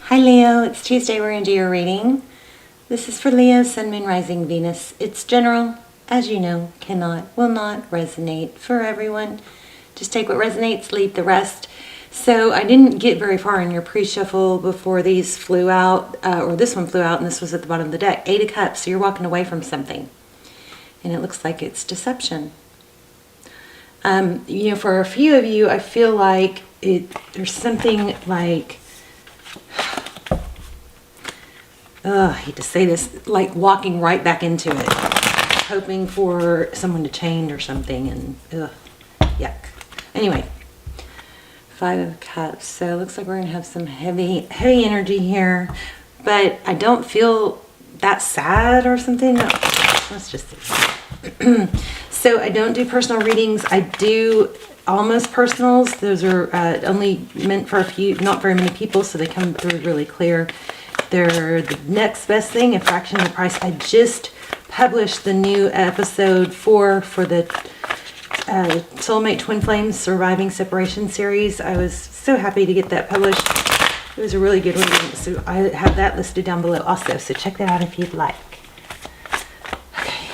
Hi Leo, it's Tuesday. We're going to do your reading. This is for Leo, Sun, Moon, Rising, Venus. It's general, as you know, will not resonate for everyone. Just take what resonates, leave the rest. So I didn't get very far in your pre-shuffle before these flew out, or this one flew out and this was at the bottom of the deck. 8 of Cups, so you're walking away from something. And it looks like it's deception. For a few of you, I feel like there's something like, I hate to say this, like walking right back into it, hoping for someone to change or something, and yuck. Anyway, 5 of Cups. So it looks like we're gonna have some heavy energy here, but I don't feel that sad or something. No, let's just see. So I don't do personal readings. I do almost personals. Those are only meant for a few, not very many people, so they come through really clear. They're the next best thing, a fraction of the price. I just published the new episode 4 for the Soulmate Twin Flames Surviving Separation series. I was so happy to get that published. It was a really good reading, so I have that listed down below also, so check that out if you'd like. Okay.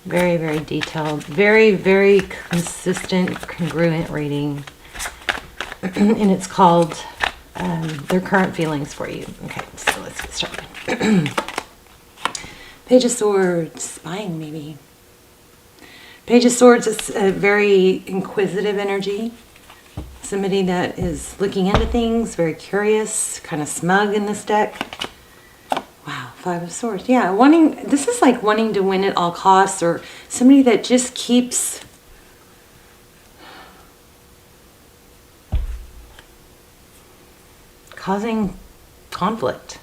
Very, very detailed, very, very consistent, congruent reading. And it's called Their Current Feelings for You. Okay, so let's get started. Page of Swords, spying maybe. Page of Swords is a very inquisitive energy. Somebody that is looking into things, very curious, kind of smug in this deck. Wow, 5 of Swords. Yeah, this is like wanting to win at all costs, or somebody that just keeps causing conflict.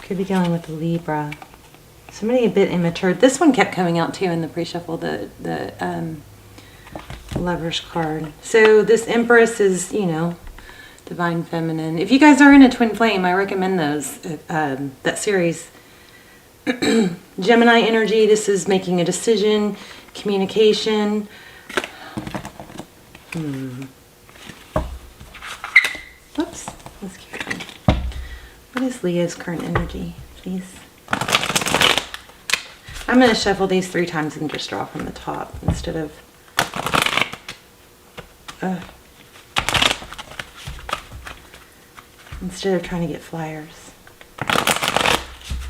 Could be dealing with the Libra. Somebody a bit immature. This one kept coming out too in the pre-shuffle, the Lover's card. So this Empress is, Divine Feminine. If you guys are in a twin flame, I recommend those, that series. Gemini energy, this is making a decision, communication. Whoops, let's keep going. What is Leo's current energy, please? I'm going to shuffle these 3 times and just draw from the top instead of trying to get flyers.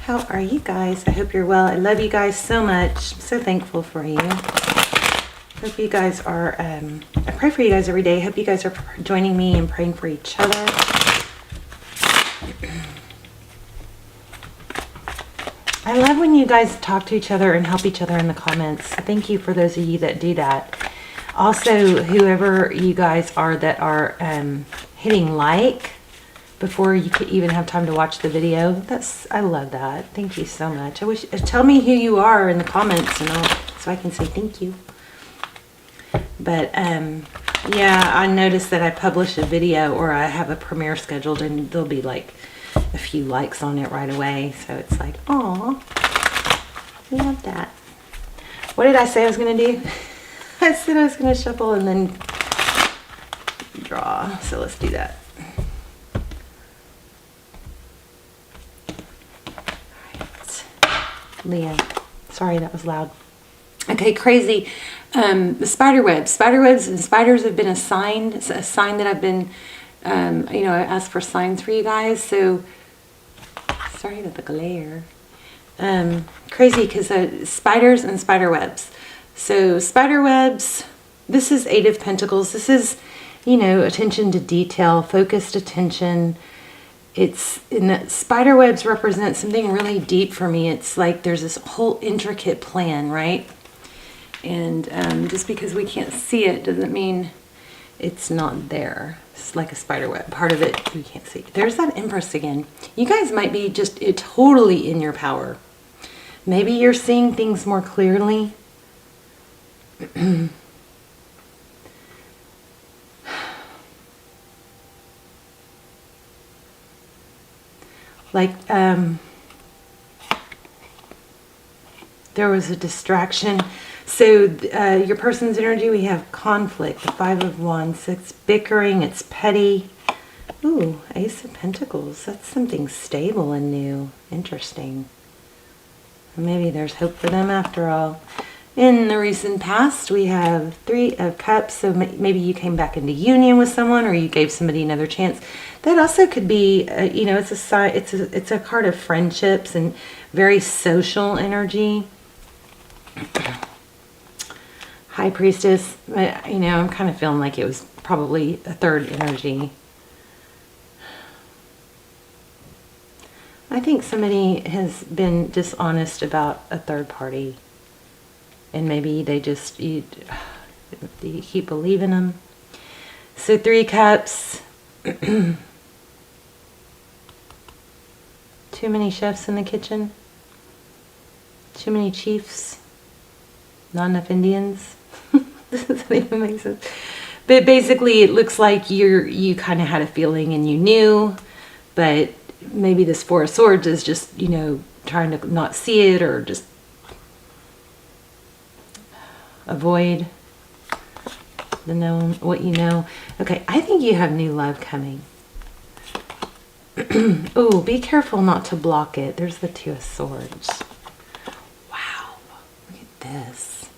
How are you guys? I hope you're well. I love you guys so much. I'm so thankful for you. Hope you guys are, I pray for you guys every day. Hope you guys are joining me and praying for each other. I love when you guys talk to each other and help each other in the comments. Thank you for those of you that do that. Also, whoever you guys are that are hitting like before you could even have time to watch the video. I love that. Thank you so much. Tell me who you are in the comments so I can say thank you. But yeah, I noticed that I publish a video or I have a premiere scheduled and there'll be like a few likes on it right away. So it's like, aw, I love that. What did I say I was going to do? I said I was going to shuffle and then draw. So let's do that. Leo. Sorry, that was loud. Okay, crazy. The spider webs. Spider webs and spiders have been a sign that I've been, I asked for signs for you guys. So, sorry about the glare. Crazy because spiders and spider webs. So, spider webs, this is 8 of Pentacles. This is, attention to detail, focused attention. Spider webs represent something really deep for me. It's like there's this whole intricate plan, right? And just because we can't see it doesn't mean it's not there. It's like a spider web. Part of it we can't see. There's that Empress again. You guys might be just totally in your power. Maybe you're seeing things more clearly. Like, there was a distraction. So your person's energy, we have conflict, the Five of Wands. It's bickering, it's petty. Ooh, Ace of Pentacles. That's something stable and new. Interesting. Maybe there's hope for them after all. In the recent past, we have Three of Cups. So maybe you came back into union with someone, or you gave somebody another chance. That also could be, you know, it's a card of friendships and very social energy. High Priestess. You know, I'm kind of feeling like it was probably a third energy. I think somebody has been dishonest about a third party. And maybe they just, you keep believing them. So 3 Cups. Too many chefs in the kitchen. Too many chiefs. Not enough Indians. Does that even make sense? But basically it looks like you kind of had a feeling and you knew, but maybe this Four of Swords is just, you know, trying to not see it or just avoid the known, what you know. Okay, I think you have new love coming. Oh, be careful not to block it. There's the Two of Swords. Wow, look at this.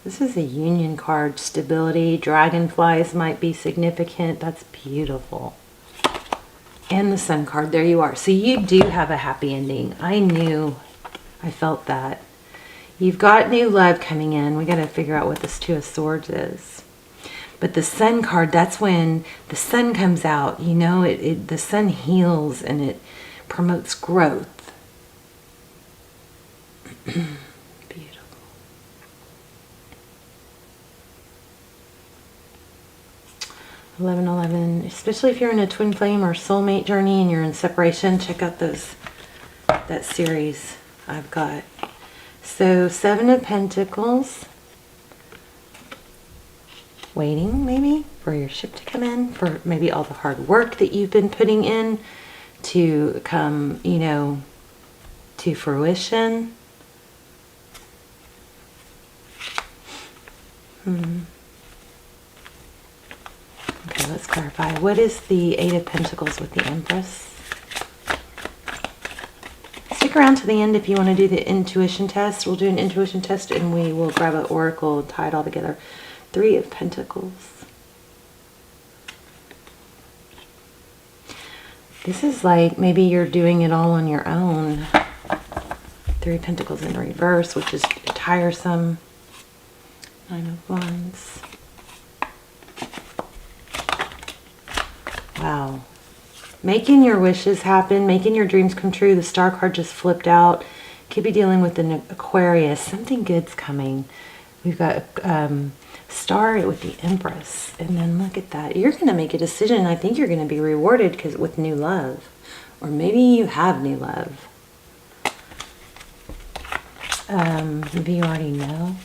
This is a union card. Stability, dragonflies might be significant. That's beautiful. And the Sun card, there you are. So you do have a happy ending. I knew, I felt that. You've got new love coming in. We got to figure out what this Two of Swords is. But the Sun card, that's when the sun comes out. You know, the sun heals and it promotes growth. Beautiful. (11:11), especially if you're in a twin flame or soulmate journey and you're in separation, check out that series I've got. So 7 of Pentacles, waiting maybe for your ship to come in, for maybe all the hard work that you've been putting in to come, you know, to fruition. Okay, let's clarify. What is the Eight of Pentacles with the Empress? Stick around to the end if you want to do the intuition test. We'll do an intuition test and we will grab an oracle and tie it all together. 3 of Pentacles. This is like maybe you're doing it all on your own. 3 of Pentacles in reverse, which is tiresome. 9 of Wands. Wow. Making your wishes happen, making your dreams come true. The Star card just flipped out. Could be dealing with an Aquarius. Something good's coming. We've got Star with the Empress. And then look at that. You're going to make a decision. I think you're going to be rewarded with new love. Or maybe you have new love. Maybe you already know.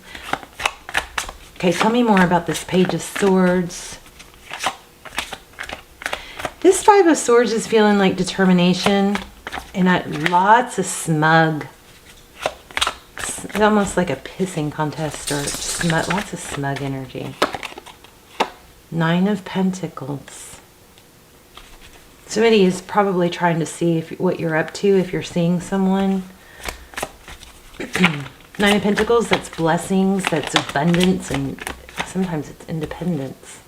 Okay, tell me more about this Page of Swords. This Five of Swords is feeling like determination and lots of smug. It's almost like a pissing contest or smug, lots of smug energy. 9 of Pentacles. Somebody is probably trying to see what you're up to, if you're seeing someone. 9 of Pentacles, that's blessings, that's abundance, and sometimes it's independence.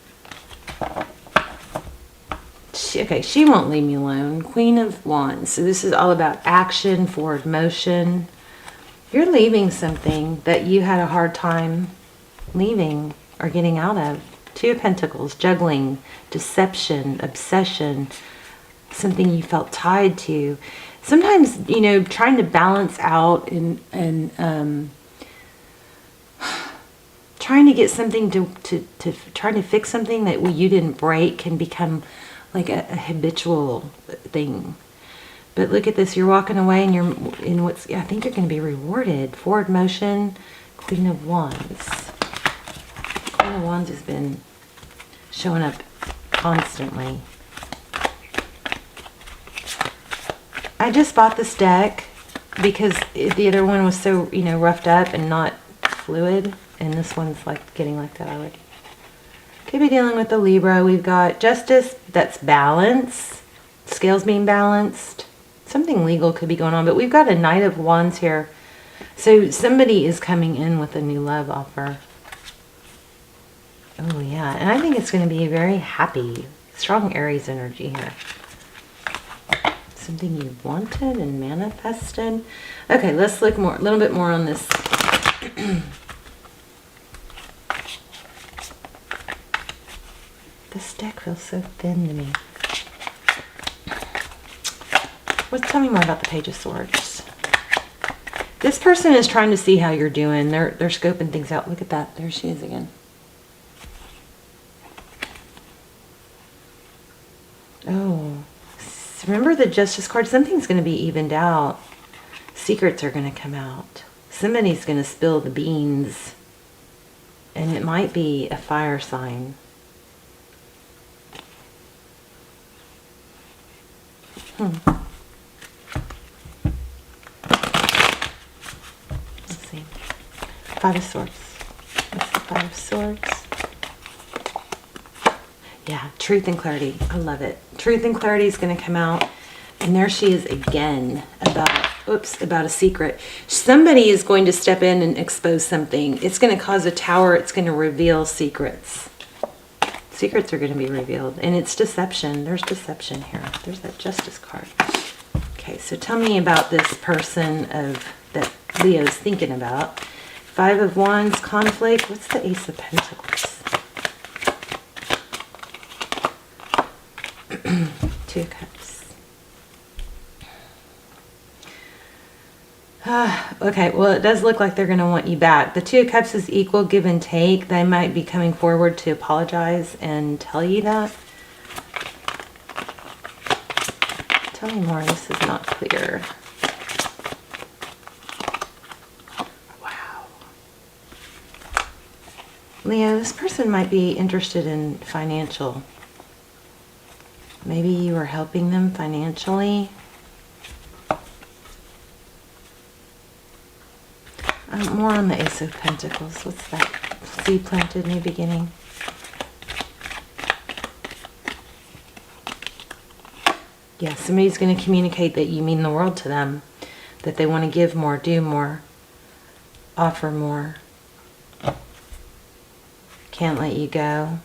She won't leave me alone. Queen of Wands. So this is all about action, forward motion. You're leaving something that you had a hard time leaving or getting out of. 2 of Pentacles, juggling, deception, obsession, something you felt tied to. Sometimes, you know, trying to balance out and trying to get something to trying to fix something that you didn't break can become like a habitual thing. But look at this, you're walking away and you're in what's, I think you're going to be rewarded. Forward motion, Queen of Wands. Queen of Wands has been showing up constantly. I just bought this deck because the other one was so, you know, roughed up and not fluid. and this one's like getting like that already. Could be dealing with the Libra. We've got Justice, that's balance. Scales being balanced. Something legal could be going on, but we've got a Knight of Wands here. So somebody is coming in with a new love offer. Oh yeah, and I think it's going to be very happy. Strong Aries energy here. Something you wanted and manifested. Okay, let's look more, a little bit more on this. This deck feels so thin to me. Tell me more about the Page of Swords. This person is trying to see how you're doing. They're scoping things out. Look at that. There she is again. Oh, remember the Justice card? Something's going to be evened out. Secrets are going to come out. Somebody's going to spill the beans. And it might be a fire sign. Let's see. Five of Swords. What's the Five of Swords? Yeah, truth and clarity. I love it. Truth and clarity is going to come out. And there she is again about, about a secret. Somebody is going to step in and expose something. It's going to cause a tower. It's going to reveal secrets. Secrets are going to be revealed. And it's deception. There's deception here. There's that Justice card. Okay, so tell me about this person that Leo's thinking about. Five of Wands, conflict. What's the Ace of Pentacles? Two of Cups. Okay, well, it does look like they're going to want you back. The Two of Cups is equal give and take. They might be coming forward to apologize and tell you that. Tell me more. This is not clear. Wow. Leo, this person might be interested in financial. Maybe you are helping them financially. More on the Ace of Pentacles. What's that? Seed planted, new beginning. Yeah, somebody's going to communicate that you mean the world to them. That they want to give more, do more, offer more. Can't let you go.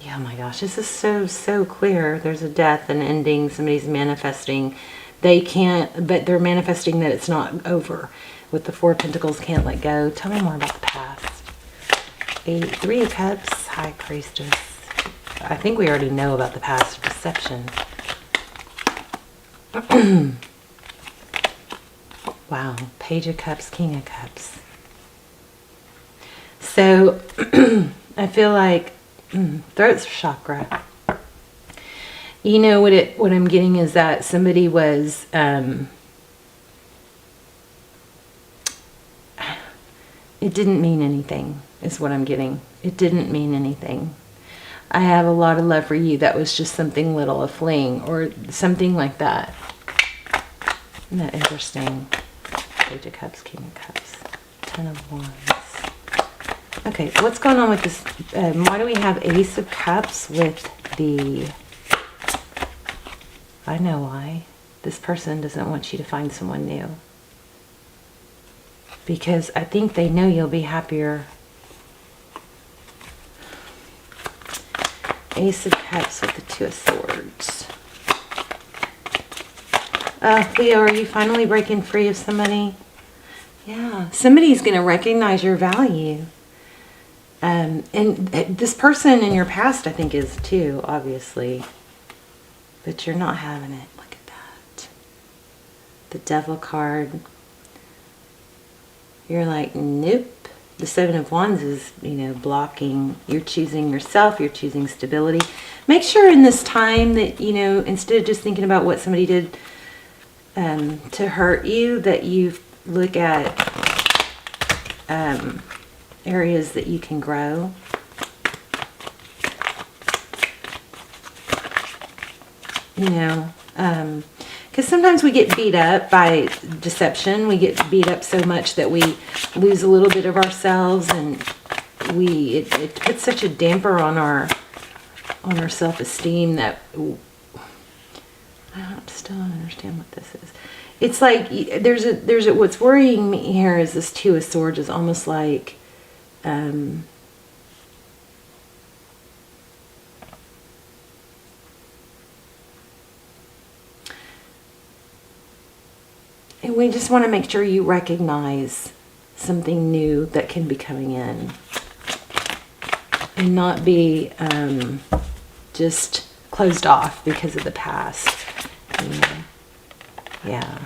Yeah, oh my gosh, this is so clear. There's a death, an ending, somebody's manifesting. They can't, but they're manifesting that it's not over. With the Four of Pentacles, can't let go. Tell me more about the past. Three of Cups, High Priestess. I think we already know about the past deception. Wow, Page of Cups, King of Cups. So, I feel like throat chakra. You know what I'm getting is that somebody was it didn't mean anything is what I'm getting. It didn't mean anything. I have a lot of love for you. That was just something little, a fling or something like that. Isn't that interesting? Page of Cups, King of Cups, Ten of Wands. Okay, what's going on with this? Why do we have Ace of Cups with the... I know why. This person doesn't want you to find someone new. Because I think they know you'll be happier. Ace of Cups with the Two of Swords. Leo, are you finally breaking free of somebody? Yeah, somebody's going to recognize your value. And this person in your past, I think, is too, obviously. But you're not having it. Look at that. The Devil card. You're like, nope. The Seven of Wands is, blocking. You're choosing yourself. You're choosing stability. Make sure in this time that, instead of just thinking about what somebody did to hurt you, that you look at areas that you can grow. Because Because sometimes we get beat up by deception. We get beat up so much that we lose a little bit of ourselves, and it puts such a damper on our self-esteem that I still don't understand what this is. It's like there's a what's worrying me here is this Two of Swords is almost like and we just want to make sure you recognize something new that can be coming in and not be just closed off because of the past. You know? Yeah.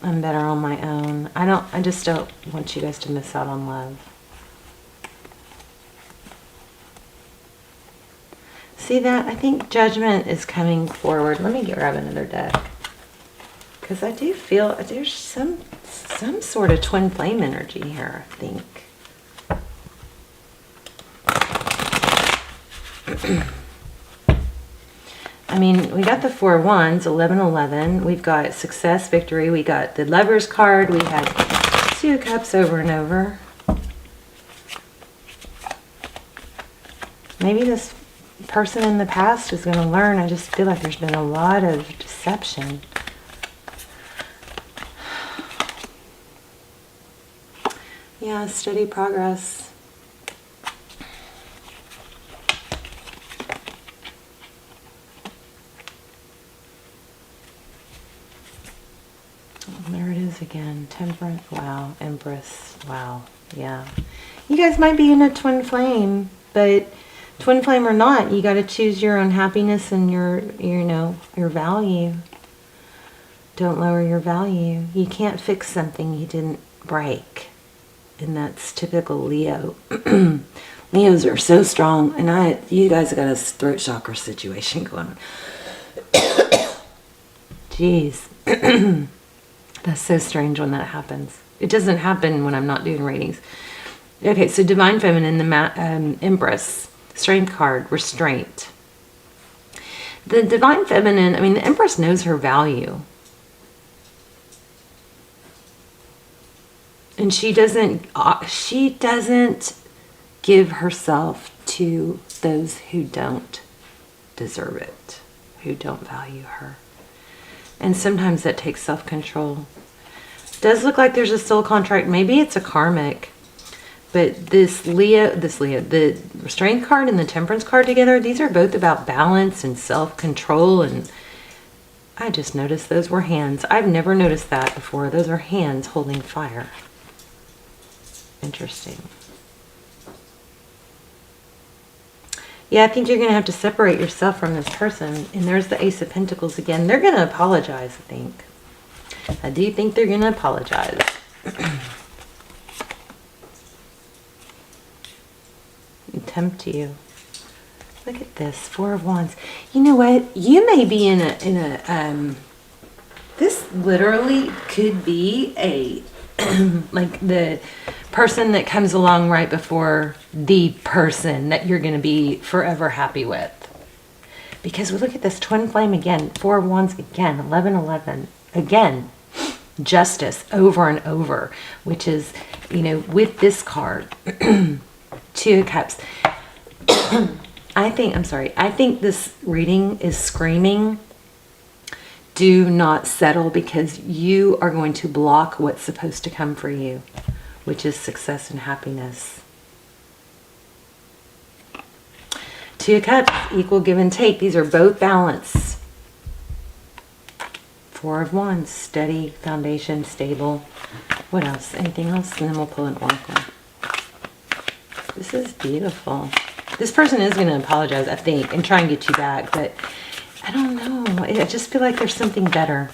I'm better on my own. I just don't want you guys to miss out on love. See that? I think Judgment is coming forward. Let me grab another deck. Because I do feel there's some sort of twin flame energy here, I think. I mean, we got the Four of Wands, 11-11. We've got success, victory. We got the Lover's card. We had Two of Cups over and over. Maybe this person in the past is going to learn. I just feel like there's been a lot of deception. Yeah, steady progress. There it is again. Temperance. Wow. Empress. Wow. Yeah. You guys might be in a twin flame, but twin flame or not, you got to choose your own happiness and your value. Don't lower your value. You can't fix something you didn't break. And that's typical Leo. Leos are so strong, and you guys got a throat chakra situation going on. Jeez. That's so strange when that happens. It doesn't happen when I'm not doing readings. Okay, so Divine Feminine, the Empress, Strength card, restraint. The Divine Feminine, I mean, the Empress knows her value. And she doesn't give herself to those who don't deserve it, who don't value her. And sometimes that takes self-control. Does look like there's a soul contract. Maybe it's a karmic. But the Strength card and the Temperance card together, these are both about balance and self-control. And I just noticed those were hands. I've never noticed that before. Those are hands holding fire. Interesting. Yeah, I think you're going to have to separate yourself from this person. And there's the Ace of Pentacles again. They're going to apologize, I think. I do think they're going to apologize. Tempt you. Look at this. Four of Wands. You know what? You may be in a this literally could be a like the person that comes along right before the person that you're going to be forever happy with. Because we look at this twin flame again, Four of Wands again, 11-11 again, Justice over and over, which is, with this card, Two of Cups. I think this reading is screaming, do not settle, because you are going to block what's supposed to come for you, which is success and happiness. Two of Cups, equal give and take. These are both balance. Four of Wands, steady, foundation, stable. What else? Anything else? And then we'll pull an oracle. This is beautiful. This person is going to apologize, I think, and try and get you back, but I don't know. I just feel like there's something better.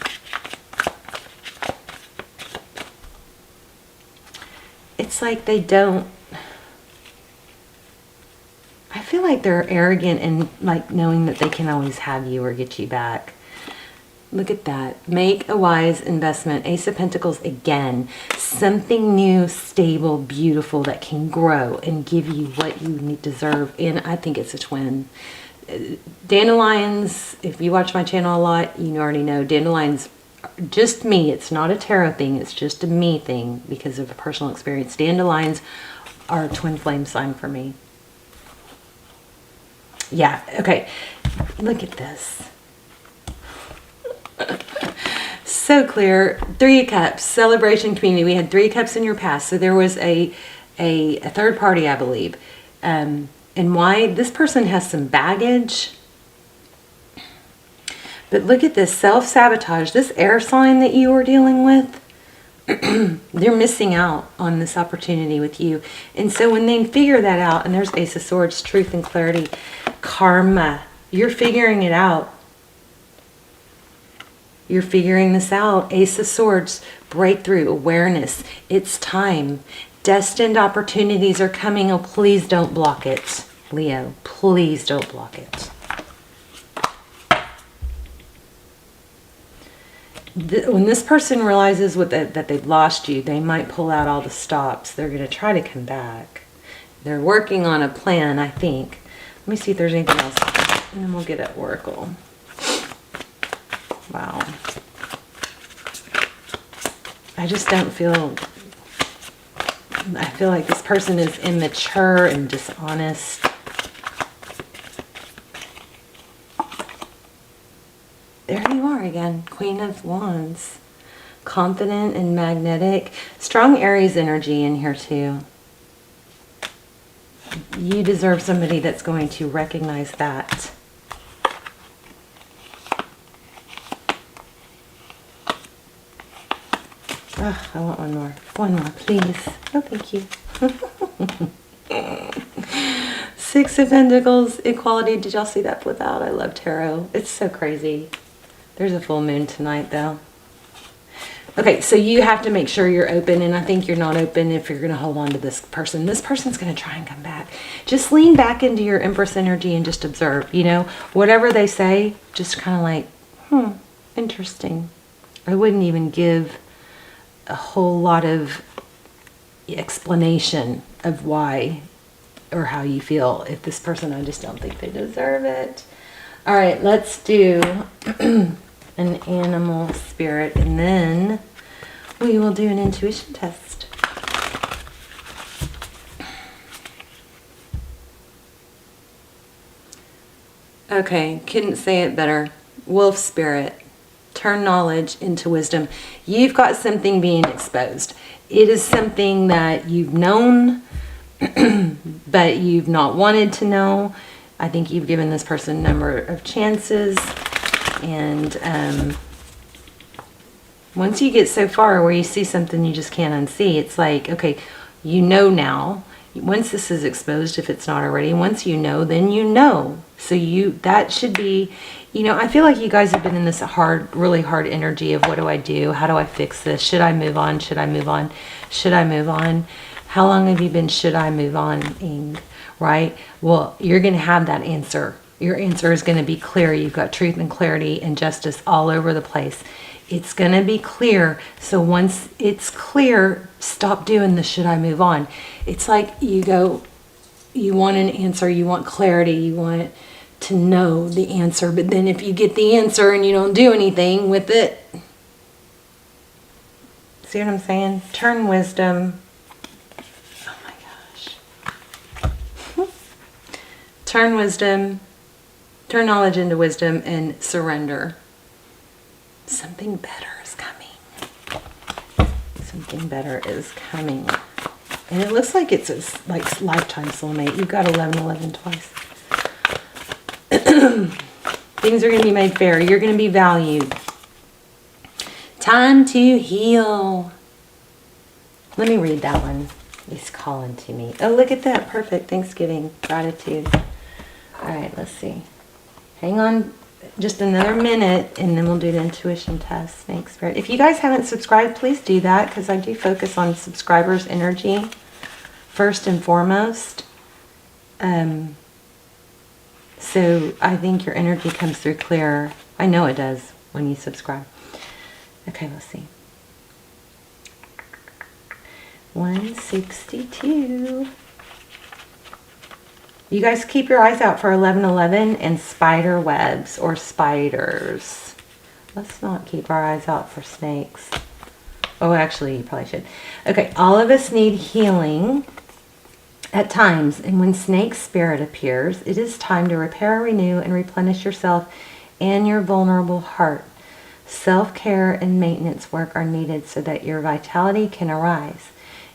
It's like they don't... I feel like they're arrogant and like knowing that they can always have you or get you back. Look at that. Make a wise investment. Ace of Pentacles again. Something new, stable, beautiful that can grow and give you what you deserve. And I think it's a twin. Dandelions, if you watch my channel a lot, you already know dandelions, just me. It's not a tarot thing. It's just a me thing because of a personal experience. Dandelions are a twin flame sign for me. Yeah, okay. Look at this. So clear. 3 of Cups, celebration, community. We had 3 of Cups in your past. So there was a third party, I believe. And why? This person has some baggage. But look at this self-sabotage. This air sign that you are dealing with, they're missing out on this opportunity with you. And so when they figure that out, and there's Ace of Swords, truth and clarity, karma, you're figuring it out. You're figuring this out. Ace of Swords, breakthrough, awareness. It's time. Destined opportunities are coming. Oh, please don't block it, Leo. Please don't block it. When this person realizes that they've lost you, they might pull out all the stops. They're going to try to come back. They're working on a plan, I think. Let me see if there's anything else. And then we'll get at Oracle. Wow. I just don't feel... I feel like this person is immature and dishonest. There you are again, Queen of Wands. Confident and magnetic. Strong Aries energy in here too. You deserve somebody that's going to recognize that. Oh, I want one more. One more, please. Oh, thank you. 6 of Pentacles, equality. Did y'all see that flip out? I love tarot. It's so crazy. There's a full moon tonight, though. Okay, so you have to make sure you're open, and I think you're not open if you're going to hold on to this person. This person's going to try and come back. Just lean back into your Empress energy and just observe. You know, whatever they say, just kind of like, interesting. I wouldn't even give a whole lot of explanation of why or how you feel. If this person, I just don't think they deserve it. All right, let's do an animal spirit, and then we will do an intuition test. Okay, couldn't say it better. Wolf spirit. Turn knowledge into wisdom. You've got something being exposed. It is something that you've known, but you've not wanted to know. I think you've given this person a number of chances. And once you get so far where you see something you just can't unsee, it's like, okay, you know now. Once this is exposed, if it's not already, once you know, then you know. So that should be, you know, I feel like you guys have been in this really hard energy of what do I do? How do I fix this? Should I move on? Should I move on? Should I move on? How long have you been should I move on-ing, right? Well, you're going to have that answer. Your answer is going to be clear. You've got truth and clarity and justice all over the place. It's going to be clear. So once it's clear, stop doing the should I move on. It's like you want an answer, you want clarity, you want to know the answer. But then if you get the answer and you don't do anything with it, see what I'm saying? Turn wisdom. Oh my gosh. Turn wisdom, turn knowledge into wisdom, and surrender. Something better is coming. Something better is coming. And it looks like it's a lifetime soulmate. You've got 1111 twice. Things are going to be made fair. You're going to be valued. Time to heal. Let me read that one. He's calling to me. Oh, look at that. Perfect. Thanksgiving. Gratitude. All right, let's see. Hang on just another minute, and then we'll do the intuition test. Thanks, Spirit. If you guys haven't subscribed, please do that, because I do focus on subscribers' energy first and foremost. So I think your energy comes through clearer. I know it does when you subscribe. Okay, let's see. 162. You guys keep your eyes out for 1111 and spider webs or spiders. Let's not keep our eyes out for snakes. Oh, actually, you probably should. Okay, all of us need healing at times. And when snake spirit appears, it is time to repair, renew, and replenish yourself and your vulnerable heart. Self-care and maintenance work are needed so that your vitality can arise.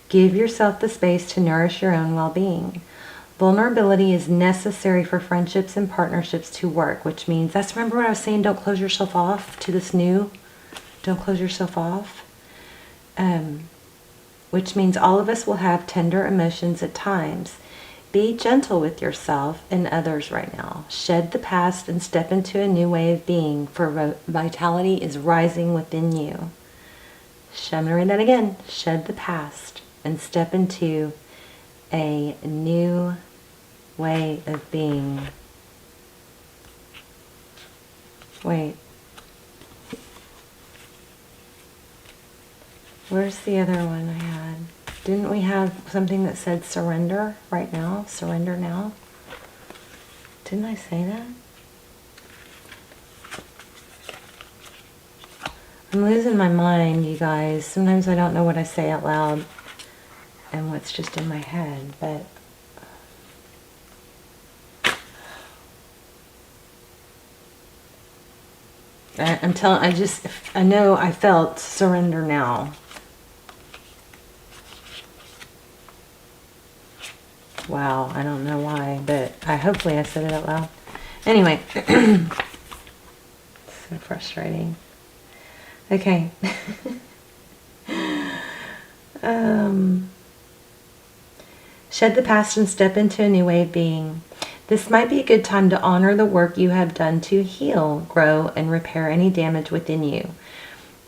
Give yourself the space to nourish your own well-being. Vulnerability is necessary for friendships and partnerships to work, which means, that's, remember what I was saying, don't close yourself off to this new, don't close yourself off. Which means all of us will have tender emotions at times. Be gentle with yourself and others right now. Shed the past and step into a new way of being, for vitality is rising within you. I'm going to read that again. Shed the past and step into a new way of being. Wait. Where's the other one I had? Didn't we have something that said surrender right now? Surrender now? Didn't I say that? I'm losing my mind, you guys. Sometimes I don't know what I say out loud and what's just in my head, but I know I felt surrender now. Wow, I don't know why, but hopefully I said it out loud. Anyway, so frustrating. Okay. Shed the past and step into a new way of being. This might be a good time to honor the work you have done to heal, grow, and repair any damage within you,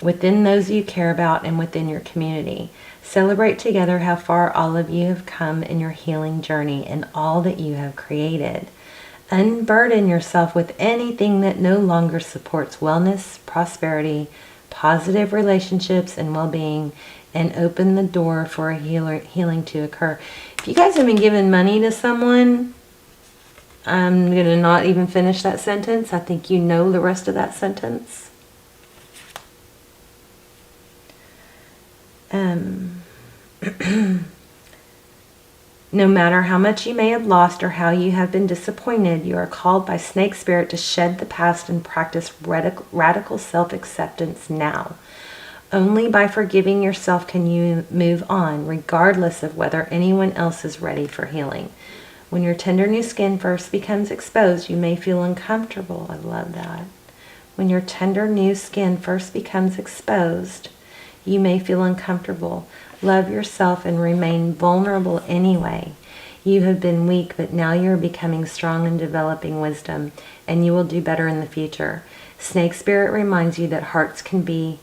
within those you care about, and within your community. Celebrate together how far all of you have come in your healing journey and all that you have created. Unburden yourself with anything that no longer supports wellness, prosperity, positive relationships, and well-being, and open the door for a healing to occur. If you guys have been giving money to someone, I'm going to not even finish that sentence. I think you know the rest of that sentence. No matter how much you may have lost or how you have been disappointed, you are called by Snake Spirit to shed the past and practice radical self-acceptance now. Only by forgiving yourself can you move on, regardless of whether anyone else is ready for healing. When your tender new skin first becomes exposed, you may feel uncomfortable. I love that. When your tender new skin first becomes exposed, you may feel uncomfortable. Love yourself and remain vulnerable anyway. You have been weak, but now you are becoming strong and developing wisdom, and you will do better in the future. Snake Spirit reminds you that hearts can be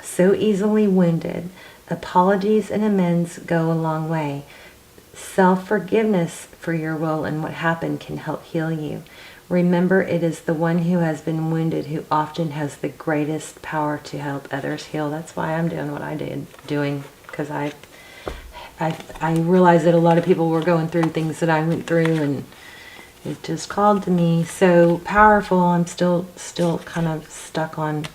so easily wounded. Apologies and amends go a long way. Self-forgiveness for your will and what happened can help heal you. Remember, it is the one who has been wounded who often has the greatest power to help others heal. That's why I'm doing what I did doing, because I realized that a lot of people were going through things that I went through, and it just called to me. So powerful. I'm still kind of stuck on.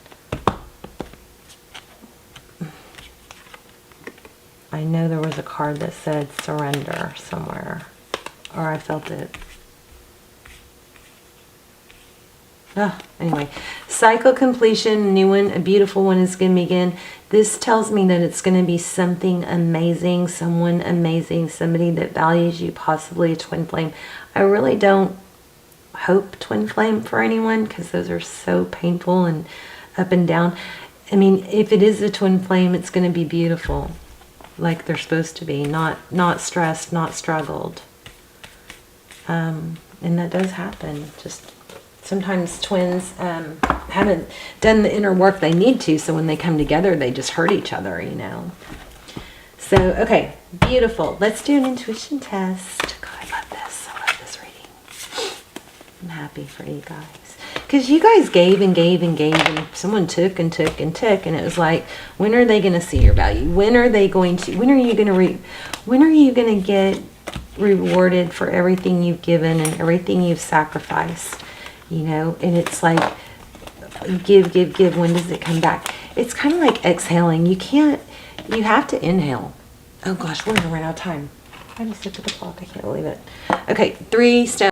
I know there was a card that said surrender somewhere, or I felt it. Anyway, cycle completion, new one, a beautiful one is going to begin. This tells me that it's going to be something amazing, someone amazing, somebody that values you, possibly a twin flame. I really don't hope twin flame for anyone, because those are so painful and up and down. I mean, if it is a twin flame, it's going to be beautiful, like they're supposed to be, not stressed, not struggled. And that does happen. Just sometimes twins haven't done the inner work they need to, so when they come together, they just hurt each other, you know. So, okay, beautiful. Let's do an intuition test. God, I love this. I love this reading. I'm happy for you guys. Because you guys gave and gave and gave, and someone took and took and took, and it was like, when are they going to see your value? When are they going to, when are you going to get rewarded for everything you've given and everything you've sacrificed, you know, and it's like, give, give, give. When does it come back? It's kind of like exhaling. You have to inhale. Oh gosh, we're gonna run out of time. I just looked at the clock. I can't believe it. Okay, 3 steps.